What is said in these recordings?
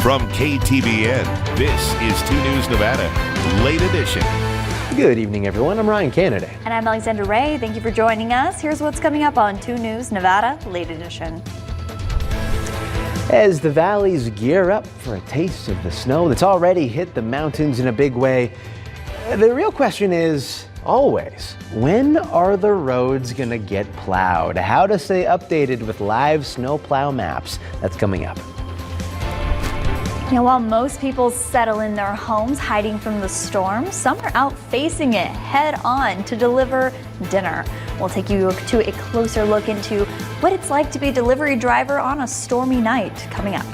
From KTVN, this is 2 News Nevada, Late Edition. Good evening, everyone. I'm Ryan Kennedy. And I'm Alexandra Ray. Thank you for joining us. Here's what's coming up on 2 News Nevada, Late Edition. As the valleys gear up for a taste of the snow that's already hit the mountains in a big way, the real question is always, when are the roads going to get plowed? How to stay updated with live snowplow maps. That's coming up. While most people settle in their homes hiding from the storm, some are out facing it head on to deliver dinner. We'll take you to a closer look into what it's like to be a delivery driver on a stormy night coming up.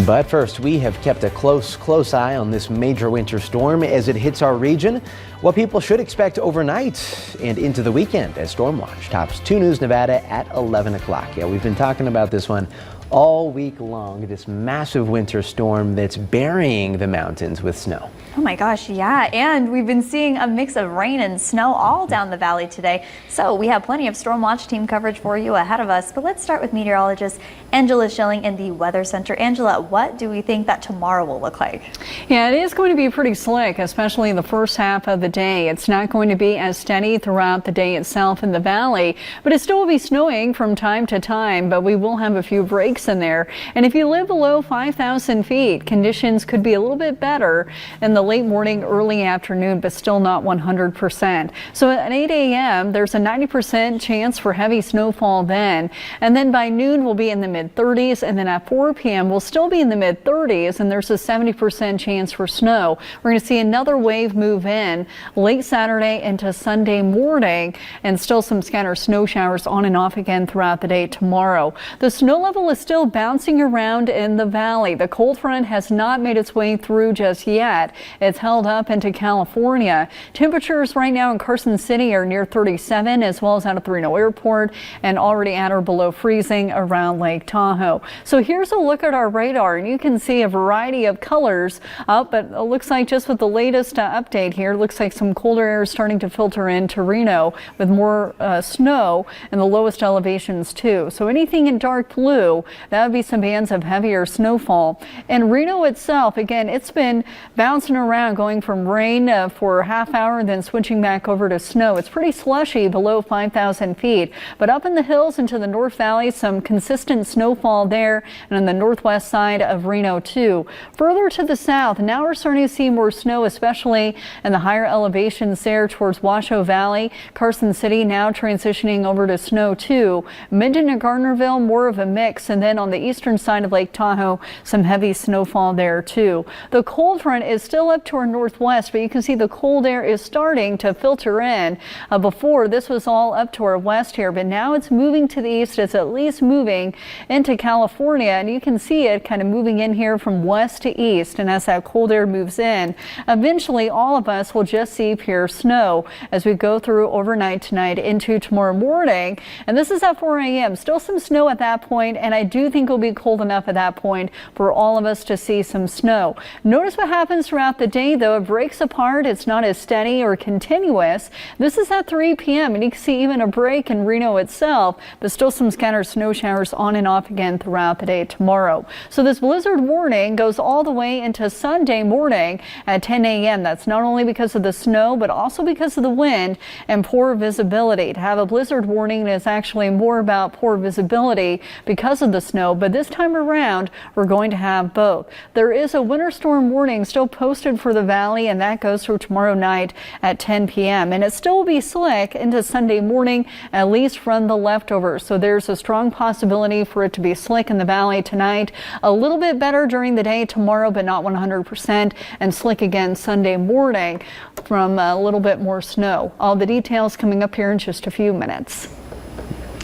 But first, we have kept a close eye on this major winter storm as it hits our region. What people should expect overnight and into the weekend as Storm Watch tops 2 News Nevada at 11 o'clock. Yeah, we've been talking about this one all week long, this massive winter storm that's burying the mountains with snow. Oh my gosh, yeah, and we've been seeing a mix of rain and snow all down the valley today. So we have plenty of Storm Watch team coverage for you ahead of us. But let's start with meteorologist Angela Schilling in the Weather Center. Angela, what do we think that tomorrow will look like? Yeah, it is going to be pretty slick, especially the first half of the day. It's not going to be as steady throughout the day itself in the valley, but it still will be snowing from time to time, but we will have a few breaks in there. And if you live below 5,000 feet, conditions could be a little bit better in the late morning, early afternoon, but still not 100%. So at 8 a.m., there's a 90% chance for heavy snowfall then. And then by noon, we'll be in the mid-30s. And then at 4 p.m., we'll still be in the mid-30s. And there's a 70% chance for snow. We're going to see another wave move in late Saturday into Sunday morning, and still some scattered snow showers on and off again throughout the day tomorrow. The snow level is still bouncing around in the valley. The cold front has not made its way through just yet. It's held up into California. Temperatures right now in Carson City are near 37, as well as out of Reno Airport, and already at or below freezing around Lake Tahoe. So here's a look at our radar, and you can see a variety of colors up, but it looks like just with the latest update here, looks like some colder air is starting to filter into Reno with more snow in the lowest elevations too. So anything in dark blue, that would be some bands of heavier snowfall. And Reno itself, again, it's been bouncing around, going from rain for a half hour and then switching back over to snow. It's pretty slushy below 5,000 feet, but up in the hills into the North Valley, some consistent snowfall there, and on the northwest side of Reno too. Further to the south, now we're starting to see more snow, especially in the higher elevations there towards Washoe Valley. Carson City now transitioning over to snow too. Minden and Gardnerville, more of a mix, and then on the eastern side of Lake Tahoe, some heavy snowfall there too. The cold front is still up to our northwest, but you can see the cold air is starting to filter in. Before, this was all up to our west here, but now it's moving to the east. It's at least moving into California, and you can see it kind of moving in here from west to east. And as that cold air moves in, eventually all of us will just see pure snow as we go through overnight tonight into tomorrow morning. And this is at 4 a.m. Still some snow at that point, and I do think it'll be cold enough at that point for all of us to see some snow. Notice what happens throughout the day, though. It breaks apart. It's not as steady or continuous. This is at 3 p.m. and you can see even a break in Reno itself, but still some scattered snow showers on and off again throughout the day tomorrow. So this blizzard warning goes all the way into Sunday morning at 10 a.m. That's not only because of the snow, but also because of the wind and poor visibility. To have a blizzard warning is actually more about poor visibility because of the snow, but this time around we're going to have both. There is a winter storm warning still posted for the valley, and that goes through tomorrow night at 10 p.m. and it still will be slick into Sunday morning, at least from the leftovers. So there's a strong possibility for it to be slick in the valley tonight. A little bit better during the day tomorrow, but not 100%, and slick again Sunday morning from a little bit more snow. All the details coming up here in just a few minutes.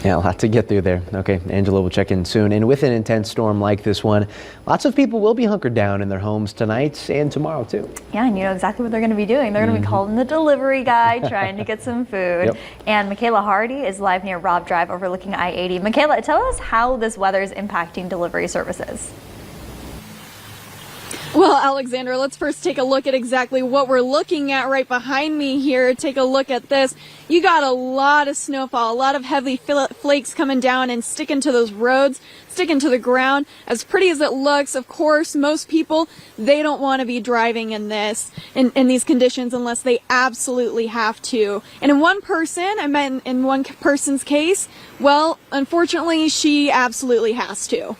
Yeah, a lot to get through there. Okay, Angela will check in soon. And with an intense storm like this one, lots of people will be hunkered down in their homes tonight and tomorrow too. Yeah, and you know exactly what they're going to be doing. They're going to be calling the delivery guy, trying to get some food. Yep. And Michaela Hardy is live near Robb Drive overlooking I-80. Michaela, tell us how this weather is impacting delivery services. Well, Alexandra, let's first take a look at exactly what we're looking at right behind me here. Take a look at this. You got a lot of snowfall, a lot of heavy flakes coming down and sticking to those roads, sticking to the ground. As pretty as it looks, of course, most people, they don't want to be driving in these conditions unless they absolutely have to. And in one person's case, well, unfortunately, she absolutely has to.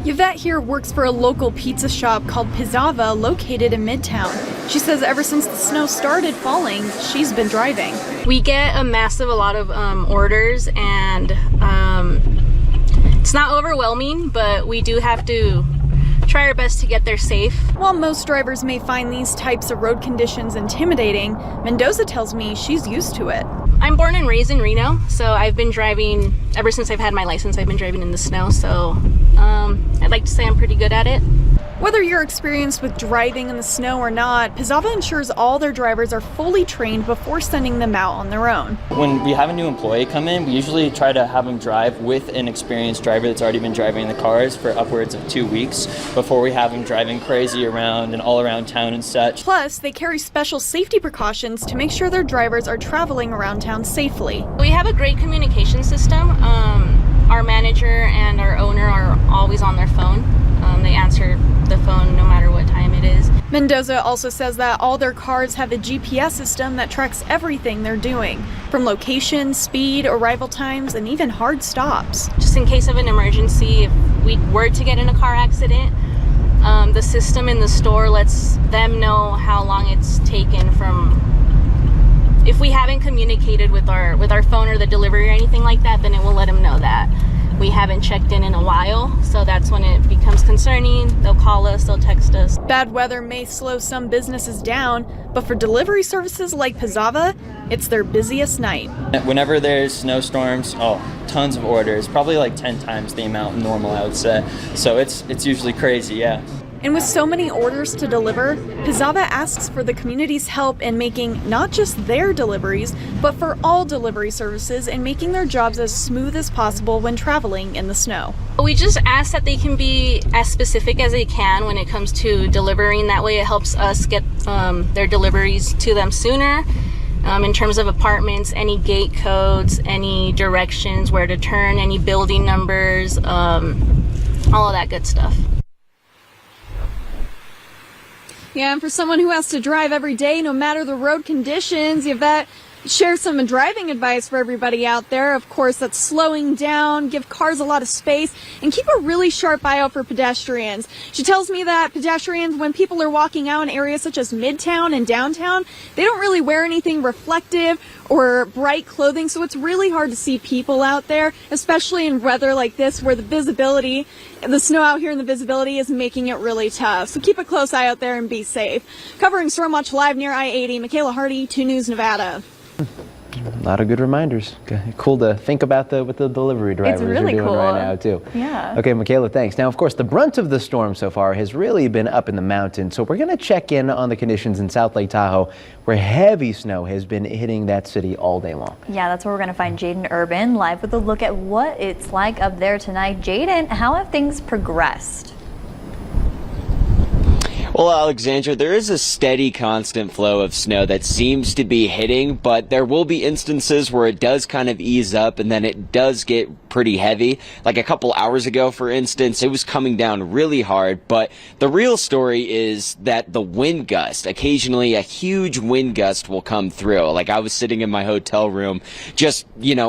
Yvette here works for a local pizza shop called Plaza located in Midtown. She says ever since the snow started falling, she's been driving. We get a lot of orders, and it's not overwhelming, but we do have to try our best to get there safe. While most drivers may find these types of road conditions intimidating, Mendoza tells me she's used to it. I'm born and raised in Reno, so I've been driving ever since I've had my license. I've been driving in the snow, so I'd like to say I'm pretty good at it. Whether you're experienced with driving in the snow or not, Plaza ensures all their drivers are fully trained before sending them out on their own. When we have a new employee come in, we usually try to have them drive with an experienced driver that's already been driving the cars for upwards of 2 weeks before we have them driving crazy around and all around town and such. Plus, they carry special safety precautions to make sure their drivers are traveling around town safely. We have a great communication system. Our manager and our owner are always on their phone. They answer the phone no matter what time it is. Mendoza also says that all their cars have a GPS system that tracks everything they're doing, from location, speed, arrival times, and even hard stops. Just in case of an emergency, if we were to get in a car accident, the system in the store lets them know how long it's taken from. If we haven't communicated with our phone or the delivery or anything like that, then it will let them know that we haven't checked in a while. So that's when it becomes concerning. They'll call us, they'll text us. Bad weather may slow some businesses down, but for delivery services like Plaza, it's their busiest night. Whenever there's snowstorms, tons of orders, probably like 10 times the amount normal, I would say. So it's usually crazy, yeah. And with so many orders to deliver, Plaza asks for the community's help in making not just their deliveries, but for all delivery services and making their jobs as smooth as possible when traveling in the snow. We just ask that they can be as specific as they can when it comes to delivering. That way it helps us get their deliveries to them sooner. In terms of apartments, any gate codes, any directions, where to turn, any building numbers, all of that good stuff. Yeah, and for someone who has to drive every day, no matter the road conditions, Yvette shares some driving advice for everybody out there. Of course, that's slowing down, give cars a lot of space, and keep a really sharp eye out for pedestrians. She tells me that pedestrians, when people are walking out in areas such as Midtown and downtown, they don't really wear anything reflective or bright clothing, so it's really hard to see people out there, especially in weather like this where the snow out here and the visibility is making it really tough. So keep a close eye out there and be safe. Covering Stormwatch Live near I-80, Michaela Hardy, 2 News Nevada. A lot of good reminders. Cool to think about with the delivery drivers really you're doing cool. right now too. Yeah. Okay, Michaela, thanks. Now, of course, the brunt of the storm so far has really been up in the mountains. So we're going to check in on the conditions in South Lake Tahoe, where heavy snow has been hitting that city all day long. Yeah, that's where we're going to find Jaden Urban live with a look at what it's like up there tonight. Jaden, how have things progressed? Well, Alexandra, there is a steady, constant flow of snow that seems to be hitting, but there will be instances where it does kind of ease up and then it does get pretty heavy. Like a couple hours ago, for instance, it was coming down really hard, but the real story is that the wind gust, occasionally a huge wind gust will come through. Like I was sitting in my hotel room just,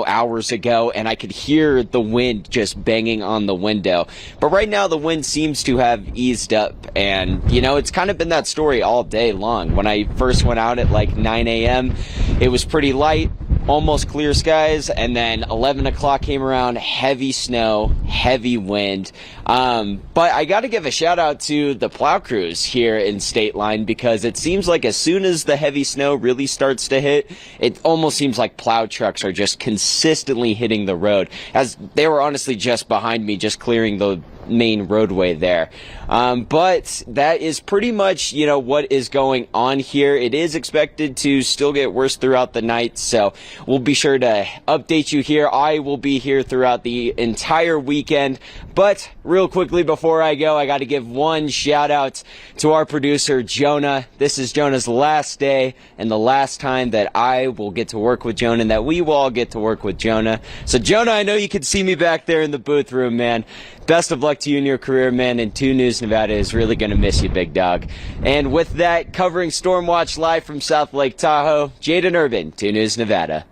hours ago, and I could hear the wind just banging on the window. But right now the wind seems to have eased up, and, it's kind of been that story all day long. When I first went out at like 9 a.m., it was pretty light, almost clear skies, and then 11 o'clock came around, heavy snow, heavy wind. But I got to give a shout out to the plow crews here in State Line, because it seems like as soon as the heavy snow really starts to hit, it almost seems like plow trucks are just consistently hitting the road, as they were honestly just behind me, just clearing the main roadway there. But that is pretty much, what is going on here. It is expected to still get worse throughout the night, so we'll be sure to update you here. I will be here throughout the entire weekend. But real quickly before I go, I got to give one shout out to our producer, Jonah. This is Jonah's last day and the last time that I will get to work with Jonah and that we will all get to work with Jonah. So Jonah, I know you can see me back there in the booth room, man. Best of luck to you in your career, man, and 2 News Nevada is really going to miss you, big dog. And with that, covering Stormwatch live from South Lake Tahoe, Jaden Urban, 2 News Nevada.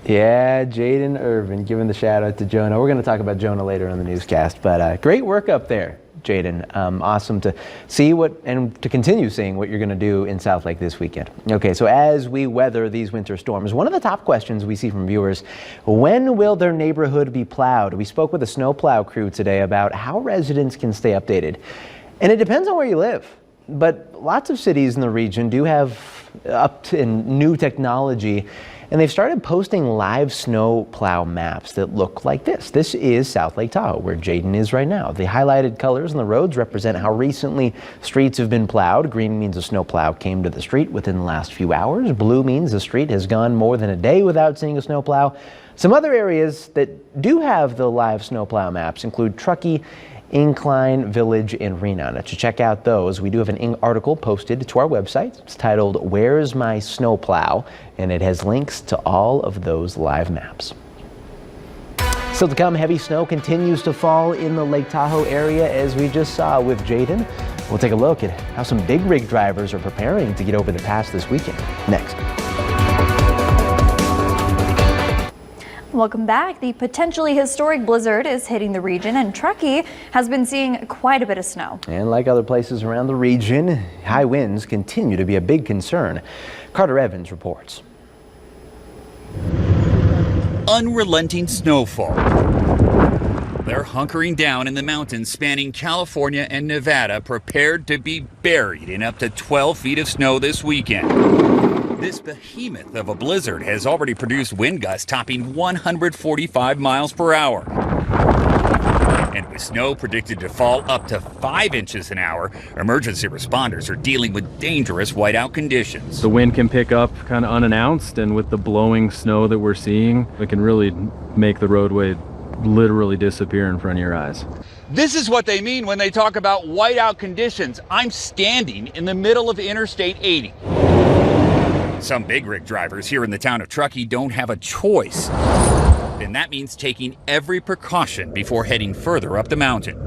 Yeah, Jaden Irvin giving the shout out to Jonah. We're going to talk about Jonah later on the newscast, but great work up there, Jaden. Awesome to see and to continue seeing what you're going to do in South Lake this weekend. Okay, so as we weather these winter storms, one of the top questions we see from viewers, when will their neighborhood be plowed? We spoke with a snowplow crew today about how residents can stay updated. And it depends on where you live, but lots of cities in the region do have new technology, and they've started posting live snow plow maps that look like this. This is South Lake Tahoe, where Jaden is right now. The highlighted colors on the roads represent how recently streets have been plowed. Green means a snow plow came to the street within the last few hours. Blue means the street has gone more than a day without seeing a snow plow. Some other areas that do have the live snow plow maps include Truckee, Incline, Village, and Reno. Now, to check out those, we do have an article posted to our website. It's titled, "Where's My Snowplow?" and it has links to all of those live maps. Still to come, heavy snow continues to fall in the Lake Tahoe area, as we just saw with Jaden. We'll take a look at how some big rig drivers are preparing to get over the pass this weekend. Next. Welcome back. The potentially historic blizzard is hitting the region, and Truckee has been seeing quite a bit of snow. And like other places around the region, high winds continue to be a big concern. Carter Evans reports. Unrelenting snowfall. They're hunkering down in the mountains spanning California and Nevada, prepared to be buried in up to 12 feet of snow this weekend. This behemoth of a blizzard has already produced wind gusts topping 145 miles per hour. And with snow predicted to fall up to 5 inches an hour, emergency responders are dealing with dangerous whiteout conditions. The wind can pick up kind of unannounced, and with the blowing snow that we're seeing, it can really make the roadway literally disappear in front of your eyes. This is what they mean when they talk about whiteout conditions. I'm standing in the middle of Interstate 80. Some big rig drivers here in the town of Truckee don't have a choice. And that means taking every precaution before heading further up the mountain.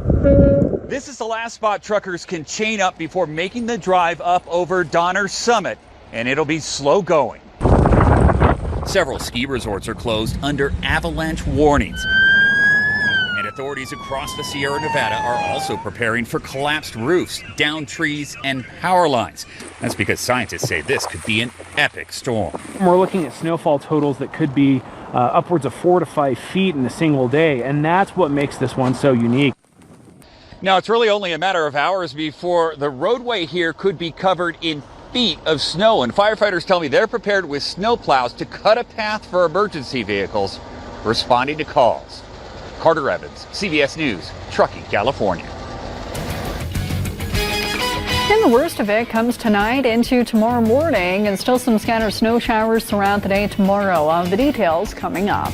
This is the last spot truckers can chain up before making the drive up over Donner Summit, and it'll be slow going. Several ski resorts are closed under avalanche warnings. And authorities across the Sierra Nevada are also preparing for collapsed roofs, downed trees, and power lines. That's because scientists say this could be an epic storm. We're looking at snowfall totals that could be upwards of 4 to 5 feet in a single day, and that's what makes this one so unique. Now, it's really only a matter of hours before the roadway here could be covered in feet of snow, and firefighters tell me they're prepared with snowplows to cut a path for emergency vehicles responding to calls. Carter Evans, CBS News, Truckee, California. And the worst of it comes tonight into tomorrow morning, and still some scattered snow showers throughout the day tomorrow. The details coming up.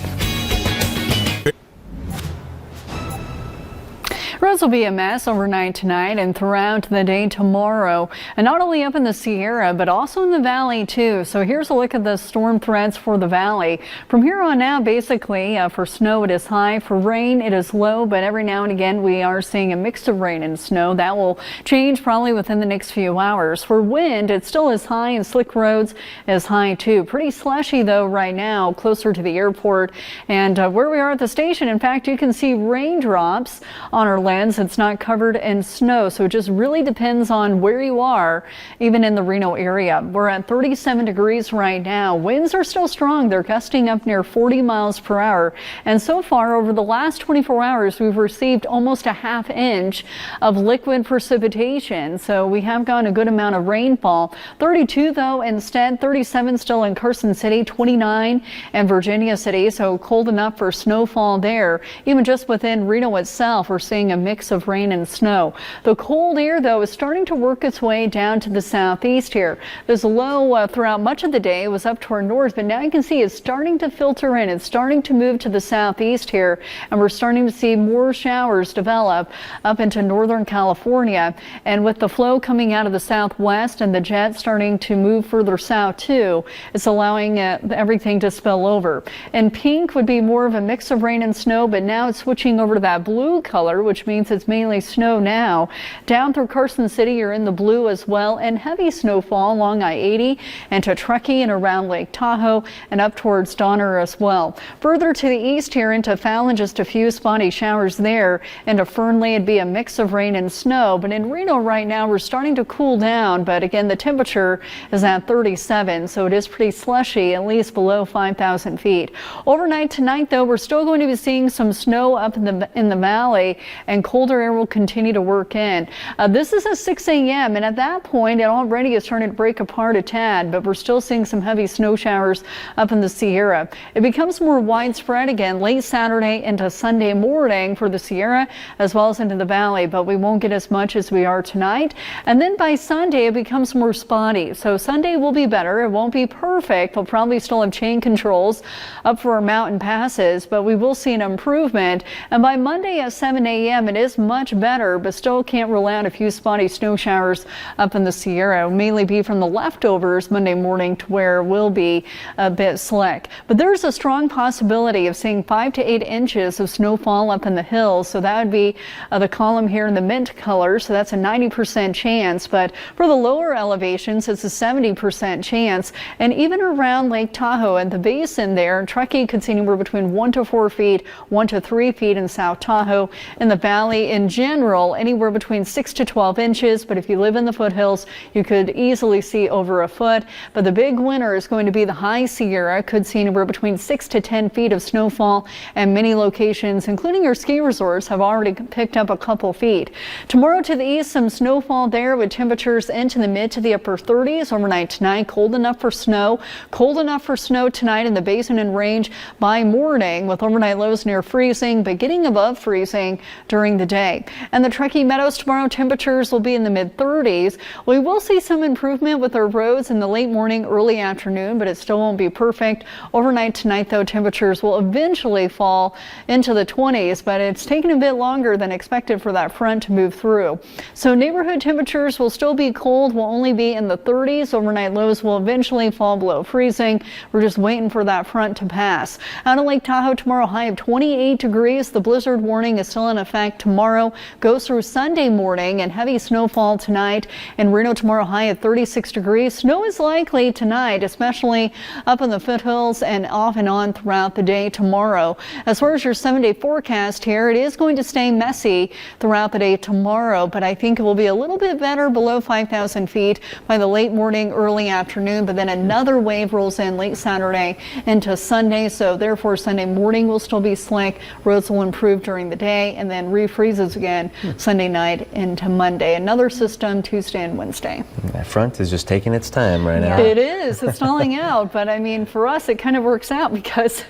Roads will be a mess overnight tonight and throughout the day tomorrow, and not only up in the Sierra but also in the valley too. So here's a look at the storm threats for the valley. From here on out, basically for snow it is high, for rain it is low, but every now and again we are seeing a mix of rain and snow. That will change probably within the next few hours. For wind, it still is high, and slick roads is high too. Pretty slushy though right now closer to the airport and where we are at the station. In fact, you can see raindrops on our weekends, it's not covered in snow, so it just really depends on where you are, even in the Reno area. We're at 37 degrees right now. Winds are still strong. They're gusting up near 40 miles per hour. And so far, over the last 24 hours, we've received almost a ½ inch of liquid precipitation. So we have gotten a good amount of rainfall. 32 though instead, 37 still in Carson City, 29 in Virginia City. So cold enough for snowfall there. Even just within Reno itself, we're seeing a mix of rain and snow. The cold air though is starting to work its way down to the southeast here. This low throughout much of the day was up to our north, but now you can see it's starting to filter in. It's starting to move to the southeast here, and we're starting to see more showers develop up into northern California. And with the flow coming out of the southwest and the jet starting to move further south too, it's allowing everything to spill over. And pink would be more of a mix of rain and snow, but now it's switching over to that blue color, which means it's mainly snow now. Down through Carson City, you're in the blue as well, and heavy snowfall along I-80 and to Truckee and around Lake Tahoe and up towards Donner as well. Further to the east here into Fallon, just a few spotty showers there. Into Fernley, it'd be a mix of rain and snow, but in Reno right now we're starting to cool down, but again the temperature is at 37, so it is pretty slushy, at least below 5,000 feet. Overnight tonight though, we're still going to be seeing some snow up in the valley, and colder air will continue to work in. This is at 6 a.m. and at that point it already is starting to break apart a tad, but we're still seeing some heavy snow showers up in the Sierra. It becomes more widespread again late Saturday into Sunday morning for the Sierra as well as into the valley, but we won't get as much as we are tonight. And then by Sunday it becomes more spotty. So Sunday will be better. It won't be perfect. We'll probably still have chain controls up for our mountain passes, but we will see an improvement. And by Monday at 7 a.m. it is much better, but still can't rule out a few spotty snow showers up in the Sierra. It'll mainly be from the leftovers Monday morning to where it will be a bit slick. But there's a strong possibility of seeing 5 to 8 inches of snowfall up in the hills. So that would be the column here in the mint color. So that's a 90% chance. But for the lower elevations, it's a 70% chance. And even around Lake Tahoe and the basin there, Truckee could see anywhere between 1 to 4 feet, 1 to 3 feet in South Tahoe. In the valley in general, anywhere between 6 to 12 inches. But if you live in the foothills, you could easily see over a foot. But the big winner is going to be the high Sierra. Could see anywhere between 6 to 10 feet of snowfall, and many locations, including your ski resorts, have already picked up a couple feet. Tomorrow to the east, some snowfall there with temperatures into the mid to the upper 30s. Overnight tonight, cold enough for snow. Cold enough for snow tonight in the basin and range by morning, with overnight lows near freezing, but getting above freezing during the day. And the Truckee Meadows tomorrow, temperatures will be in the mid 30s. We will see some improvement with our roads in the late morning, early afternoon, but it still won't be perfect. Overnight tonight though, temperatures will eventually fall into the 20s, but it's taken a bit longer than expected for that front to move through. So neighborhood temperatures will still be cold, will only be in the 30s. Overnight lows will eventually fall below freezing. We're just waiting for that front to pass. Out of Lake Tahoe tomorrow, high of 28 degrees. The blizzard warning is still in effect tomorrow. Goes through Sunday morning, and heavy snowfall tonight. In Reno tomorrow, high of 36 degrees. Snow is likely tonight, especially up in the foothills and off and on throughout the day tomorrow. As far as your 7-day forecast here, it is going to stay messy throughout the day tomorrow, but I think it will be a little bit better below 5,000 feet by the late morning, early afternoon, but then another wave rolls in late Saturday into Sunday, so therefore Sunday morning will still be slick. Roads will improve during the day and then refreezes again Sunday night into Monday. Another system Tuesday and Wednesday. That front is just taking its time right now. It is. It's stalling out, but I mean, for us, it kind of works out because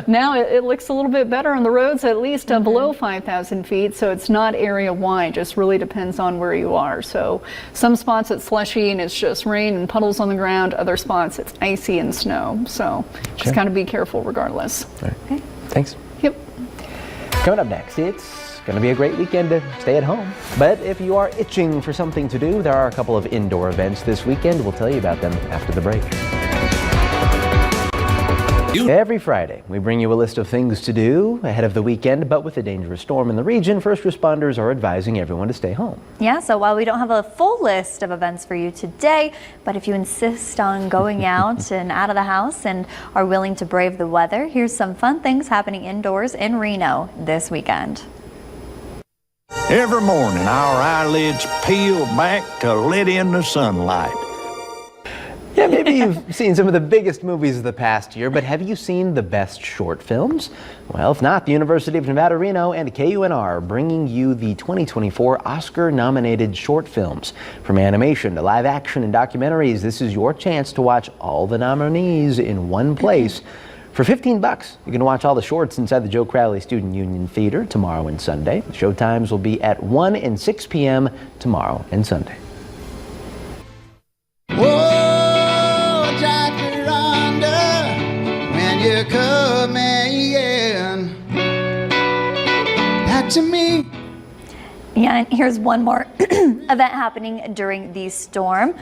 now it looks a little bit better on the roads, at least below 5,000 feet. So it's not area wide, just really depends on where you are. So some spots it's slushy and it's just rain and puddles on the ground. Other spots it's icy and snow. So just kind of be careful regardless. All right. Okay. Thanks. Yep. Coming up next, it's going to be a great weekend to stay at home. But if you are itching for something to do, there are a couple of indoor events this weekend. We'll tell you about them after the break. Every Friday, we bring you a list of things to do ahead of the weekend, but with a dangerous storm in the region, first responders are advising everyone to stay home. Yeah, so while we don't have a full list of events for you today, but if you insist on going out and out of the house and are willing to brave the weather, here's some fun things happening indoors in Reno this weekend. Every morning, our eyelids peel back to let in the sunlight. Yeah, maybe you've seen some of the biggest movies of the past year, but have you seen the best short films? Well, if not, the University of Nevada, Reno and KUNR are bringing you the 2024 Oscar-nominated short films. From animation to live action and documentaries, this is your chance to watch all the nominees in one place. For $15, you can watch all the shorts inside the Joe Crowley Student Union Theater tomorrow and Sunday. The show times will be at 1 and 6 p.m. tomorrow and Sunday. You're coming back to me. Yeah, and here's one more event happening during the storm,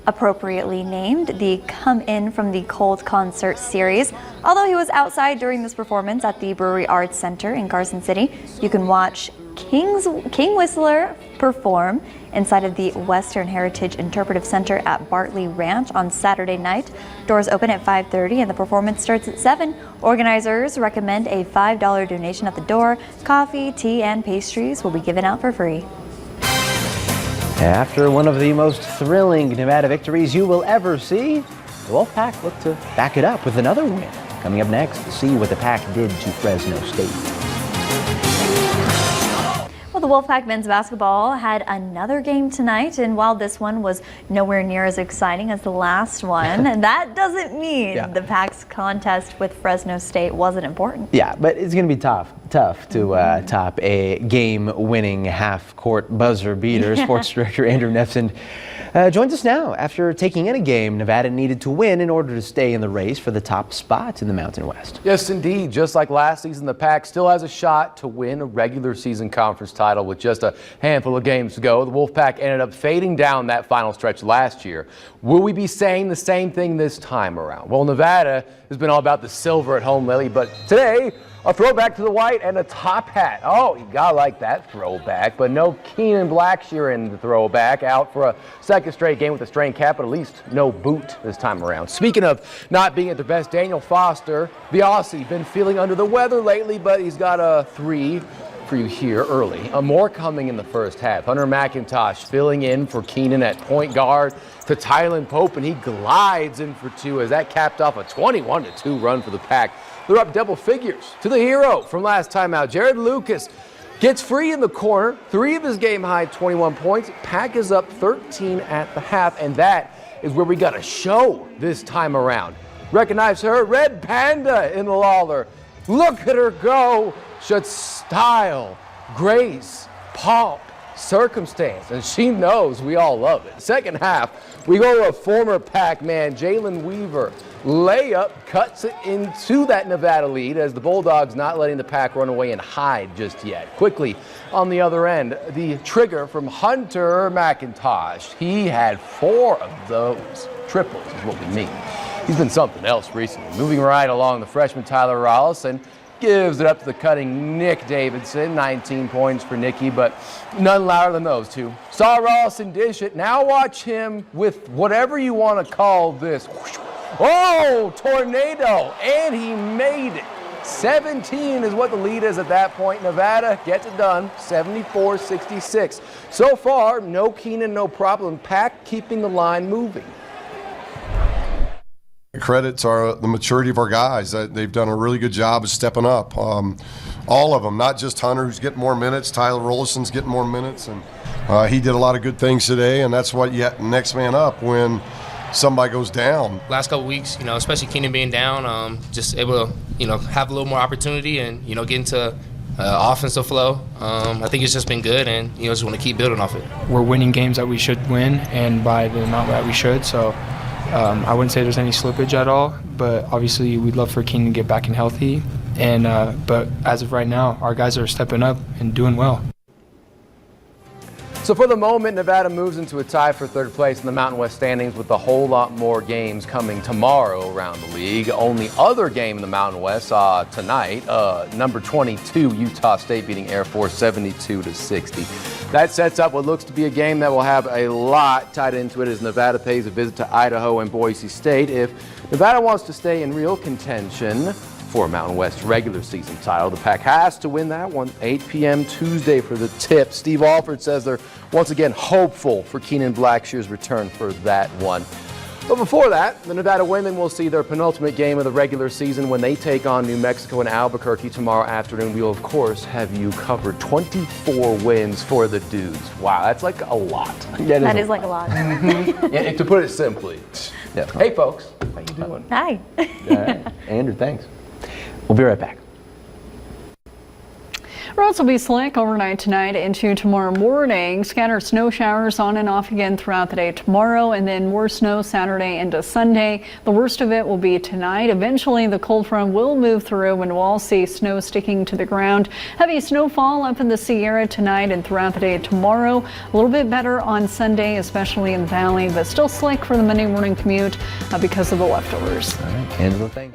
appropriately named the Come In From the Cold concert series. Although he was outside during this performance at the Brewery Arts Center in Carson City, you can watch King Whistler perform inside of the Western Heritage Interpretive Center at Bartley Ranch on Saturday night. Doors open at 5:30 and the performance starts at 7. Organizers recommend a $5 donation at the door. Coffee, tea, and pastries will be given out for free. After one of the most thrilling Nevada victories you will ever see, the Wolfpack look to back it up with another win. Coming up next, to see what the Pack did to Fresno State. Well, the Wolfpack men's basketball had another game tonight, and while this one was nowhere near as exciting as the last one, that doesn't mean the Pack's contest with Fresno State wasn't important. Yeah, but it's going to be tough to top a game-winning half-court buzzer beater. Sports Director Andrew Nefson joins us now. After taking in a game Nevada needed to win in order to stay in the race for the top spot in the Mountain West. Yes, indeed. Just like last season, the Pack still has a shot to win a regular season conference title with just a handful of games to go. The Wolfpack ended up fading down that final stretch last year. Will we be saying the same thing this time around? Well, Nevada has been all about the silver at home lately, but today, a throwback to the white and a top hat. Oh, you gotta like that throwback, but no Keenan Blackshear in the throwback, out for a second straight game with a strained cap, but at least no boot this time around. Speaking of not being at their best, Daniel Foster, the Aussie, been feeling under the weather lately, but he's got a 3 for you here early. More coming in the first half. Hunter McIntosh filling in for Keenan at point guard to Tylen Pope, and he glides in for 2 as that capped off a 21-2 run for the Pack. They're up double figures to the hero from last time out. Jared Lucas gets free in the corner. 3 of his game-high 21 points. Pack is up 13 at the half, and that is where we got a show this time around. Recognize her, Red Panda in the Lawler. Look at her go. Such style, grace, pomp, circumstance, and she knows we all love it. Second half, we go to a former Pack man, Jalen Weaver. Layup cuts it into that Nevada lead as the Bulldogs not letting the Pack run away and hide just yet. Quickly on the other end, the trigger from Hunter McIntosh. He had 4 of those. Triples is what we mean. He's been something else recently. Moving right along, the freshman Tyler Rollison gives it up to the cutting Nick Davidson. 19 points for Nicky, but none louder than those two. Saw Rollison dish it. Now watch him with whatever you want to call this. Oh, tornado, and he made it. 17 is what the lead is at that point. Nevada gets it done, 74-66. So far, no Keenan, no problem. Pack keeping the line moving. Credits are the maturity of our guys. They've done a really good job of stepping up. All of them, not just Hunter, who's getting more minutes. Tyler Rollison's getting more minutes, and he did a lot of good things today, and that's what you next man up when somebody goes down. Last couple weeks, especially Keenan being down, just able to, have a little more opportunity and, get into offensive flow. I think it's just been good, and, just want to keep building off it. We're winning games that we should win, and by the amount that we should, so I wouldn't say there's any slippage at all, but obviously we'd love for Keenan to get back and healthy, and but as of right now, our guys are stepping up and doing well. So for the moment, Nevada moves into a tie for third place in the Mountain West standings with a whole lot more games coming tomorrow around the league. Only other game in the Mountain West tonight, number 22, Utah State beating Air Force 72-60. That sets up what looks to be a game that will have a lot tied into it as Nevada pays a visit to Idaho and Boise State. If Nevada wants to stay in real contention, for a Mountain West regular season title. The Pack has to win that one. 8 p.m. Tuesday for the tip. Steve Alford says they're once again hopeful for Keenan Blackshear's return for that one. But before that, the Nevada women will see their penultimate game of the regular season when they take on New Mexico and Albuquerque tomorrow afternoon. We will, of course, have you covered. 24 wins for the dudes. Wow, that's like a lot. That is like a lot. Yeah, to put it simply. Yeah. Hey, folks. How you doing? Hi. Andrew, thanks. We'll be right back. Roads will be slick overnight tonight into tomorrow morning. Scattered snow showers on and off again throughout the day tomorrow, and then more snow Saturday into Sunday. The worst of it will be tonight. Eventually, the cold front will move through and we'll all see snow sticking to the ground. Heavy snowfall up in the Sierra tonight and throughout the day tomorrow. A little bit better on Sunday, especially in the valley, but still slick for the Monday morning commute because of the leftovers. All right, Angela, thanks.